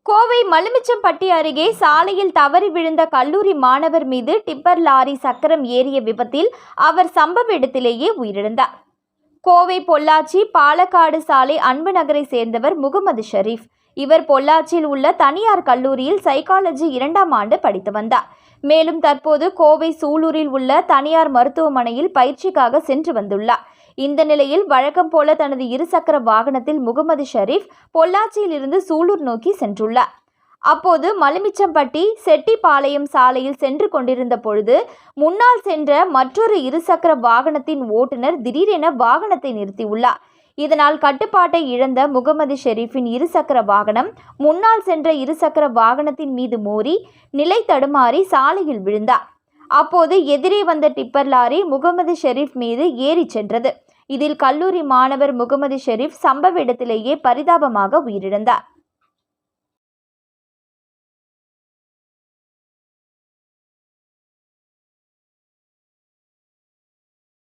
கோவை மலுமிச்சம்பட்டி அருகே சாலையில் தவறி விழுந்த கல்லூரி மாணவர் மீது டிப்பர் லாரி சக்கரம் ஏறிய விபத்தில் அவர் சம்பவ இடத்திலேயே உயிரிழந்தார். கோவை பொள்ளாச்சி பாலக்காடு சாலை அன்பு நகரை சேர்ந்தவர் முகமது ஷரீப். இவர் பொள்ளாச்சியில் உள்ள தனியார் கல்லூரியில் சைக்காலஜி 2ஆம் ஆண்டு படித்து வந்தார். மேலும் தற்போது கோவை சூலூரில் உள்ள தனியார் மருத்துவமனையில் பயிற்சிக்காக சென்று வந்துள்ளார். இந்த நிலையில் வழக்கம் போல தனது இருசக்கர வாகனத்தில் முகமது ஷரீப் பொள்ளாச்சியில் இருந்து சூலூர் நோக்கி சென்றுள்ளார். அப்போது மலுமிச்சம்பட்டி செட்டிப்பாளையம் சாலையில் சென்று கொண்டிருந்த பொழுது முன்னால் சென்ற மற்றொரு இருசக்கர வாகனத்தின் ஓட்டுநர் திடீரென வாகனத்தை நிறுத்தியுள்ளார். இதனால் கட்டுப்பாட்டை இழந்த முகமது ஷரீப்பின் இருசக்கர வாகனம் முன்னால் சென்ற இருசக்கர வாகனத்தின் மீது மோதி நிலை தடுமாறி சாலையில் விழுந்தார். அப்போது எதிரே வந்த டிப்பர் லாரி முகமது ஷரீப் மீது ஏறி சென்றது. இதில் கல்லூரி மாணவர் முகமது ஷரீப் சம்பவ இடத்திலேயே பரிதாபமாக உயிரிழந்தார்.